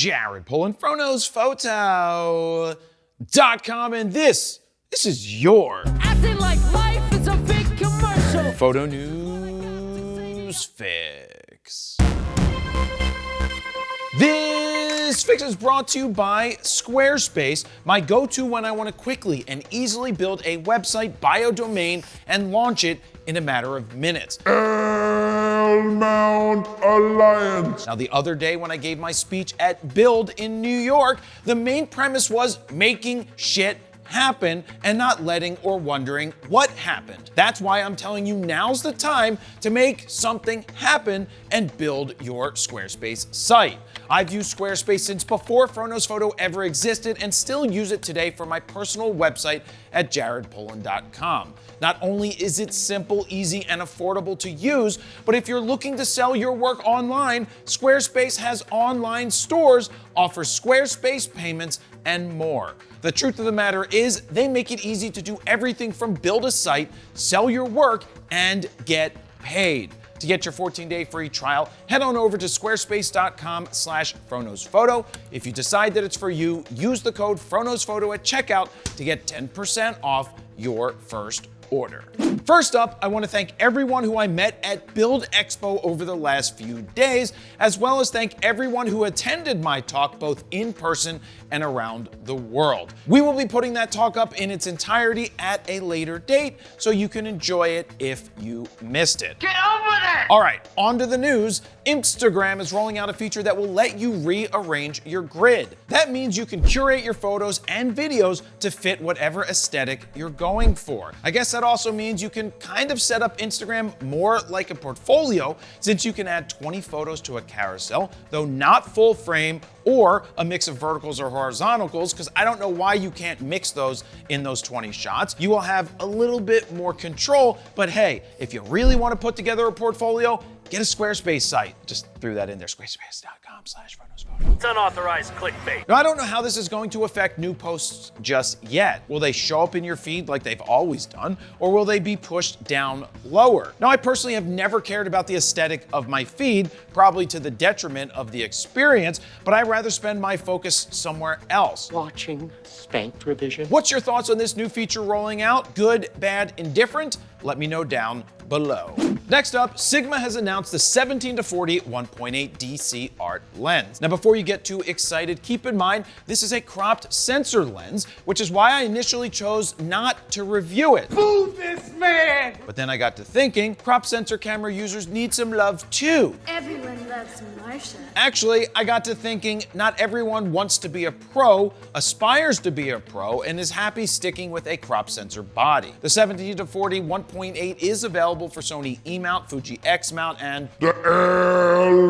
Jared Polin, PhonosPhoto.com, and this is your Acting like life is a big commercial. Photo News Fix. This fix is brought to you by Squarespace, my go-to when I want to quickly and easily build a website, buy a domain, and launch it in a matter of minutes. Mount Alliance. Now, the other day when I gave my speech at Build in New York, the main premise was making shit happen and not letting or wondering what happened. That's why I'm telling you now's the time to make something happen and build your Squarespace site. I've used Squarespace since before Fronos Photo ever existed and still use it today for my personal website at jaredpolin.com. Not only is it simple, easy, and affordable to use, but if you're looking to sell your work online, Squarespace has online stores, offers Squarespace payments, and more. The truth of the matter is they make it easy to do everything from build a site, sell your work, and get paid. To get your 14-day free trial, head on over to squarespace.com/FronosPhoto. If you decide that it's for you, use the code FronosPhoto at checkout to get 10% off your first order. First up, I want to thank everyone who I met at Build Expo over the last few days, as well as thank everyone who attended my talk both in person and around the world. We will be putting that talk up in its entirety at a later date, so you can enjoy it if you missed it. Get over there! All right, on to the news. Instagram is rolling out a feature that will let you rearrange your grid. That means you can curate your photos and videos to fit whatever aesthetic you're going for. I guess that also means you can kind of set up Instagram more like a portfolio, since you can add 20 photos to a carousel, though not full frame or a mix of verticals or horizontals, because I don't know why you can't mix those in those 20 shots. You will have a little bit more control, but hey, if you really want to put together a portfolio, get a Squarespace site. Just threw that in there, squarespace.com/FronosPhoto. It's unauthorized clickbait. Now, I don't know how this is going to affect new posts just yet. Will they show up in your feed like they've always done, or will they be pushed down lower? Now, I personally have never cared about the aesthetic of my feed, probably to the detriment of the experience, but I'd rather spend my focus somewhere else. Watching Spanked Revision. What's your thoughts on this new feature rolling out? Good, bad, indifferent? Let me know down below. Next up, Sigma has announced the 17-40 1.8 DC art lens. Now, before you get too excited, keep in mind this is a cropped sensor lens, which is why I initially chose not to review it. Boo this man! But then I got to thinking, crop sensor camera users need some love too. Everyone loves Marsha. Actually, I got to thinking, not everyone wants to be a pro, aspires to be a pro, and is happy sticking with a crop sensor body. The 17-40 1.8 is available for Sony E-mount, Fuji X-mount, and The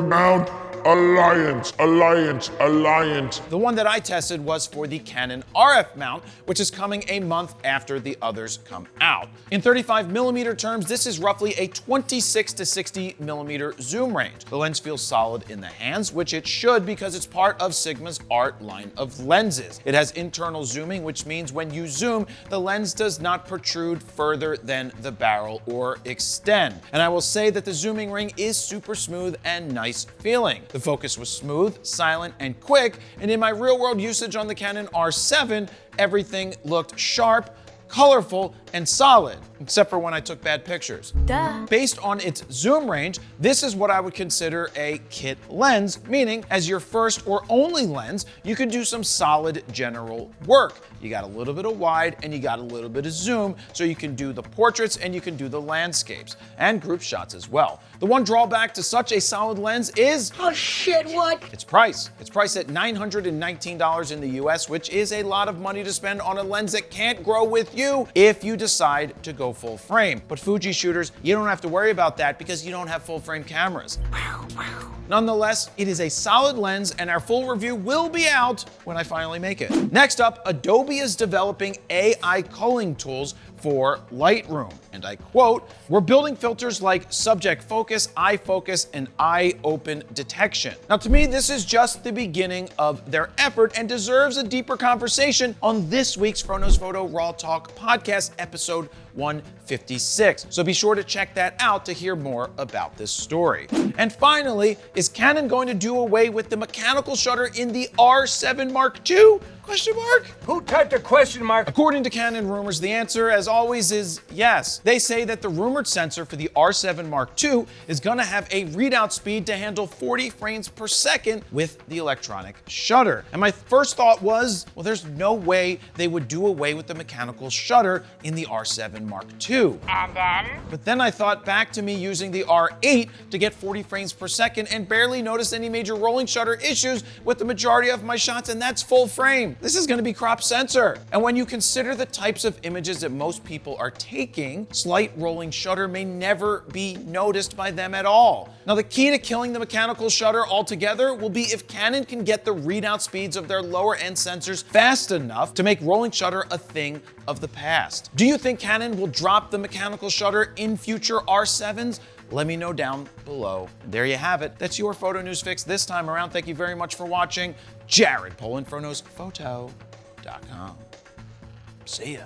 Mount Alliance. the one that I tested was for the Canon RF mount, which is coming a month after the others come out. In 35mm terms, this is roughly a 26 to 60mm zoom range. The lens feels solid in the hands, which it should because it's part of Sigma's art line of lenses. It has internal zooming, which means when you zoom, the lens does not protrude further than the barrel or extend. And I will say that the zooming ring is super smooth and nice feeling. The focus was smooth, silent, and quick, and in my real-world usage on the Canon R7, everything looked sharp, colorful, and solid, except for when I took bad pictures. Duh. Based on its zoom range, this is what I would consider a kit lens, meaning as your first or only lens, you can do some solid general work. You got a little bit of wide and you got a little bit of zoom, so you can do the portraits and you can do the landscapes and group shots as well. The one drawback to such a solid lens is Oh shit, what? its price. It's priced at $919 in the US, which is a lot of money to spend on a lens that can't grow with you if you decide to go full frame. But Fuji shooters, you don't have to worry about that because you don't have full frame cameras. Nonetheless, it is a solid lens, and our full review will be out when I finally make it. Next up, Adobe is developing AI culling tools for Lightroom. And I quote, "We're building filters like subject focus, eye focus, and eye open detection." Now, to me, this is just the beginning of their effort and deserves a deeper conversation on this week's Fronos Photo Raw Talk podcast episode 156. So be sure to check that out to hear more about this story. And finally, is Canon going to do away with the mechanical shutter in the R7 Mark II? Question mark? Who typed a question mark? According to Canon rumors, the answer, as always, is yes. They say that the rumored sensor for the R7 Mark II is gonna have a readout speed to handle 40 frames per second with the electronic shutter. And my first thought was, well, there's no way they would do away with the mechanical shutter in the R7 Mark II. And then? But then I thought back to me using the R8 to get 40 frames per second and barely noticed any major rolling shutter issues with the majority of my shots, and that's full frame. This is gonna be crop sensor. And when you consider the types of images that most people are taking, slight rolling shutter may never be noticed by them at all. Now, the key to killing the mechanical shutter altogether will be if Canon can get the readout speeds of their lower end sensors fast enough to make rolling shutter a thing of the past. Do you think Canon will drop the mechanical shutter in future R7s? Let me know down below. There you have it. That's your photo news fix this time around. Thank you very much for watching. Jared Polin, PhotoNewsPhoto.com. See ya.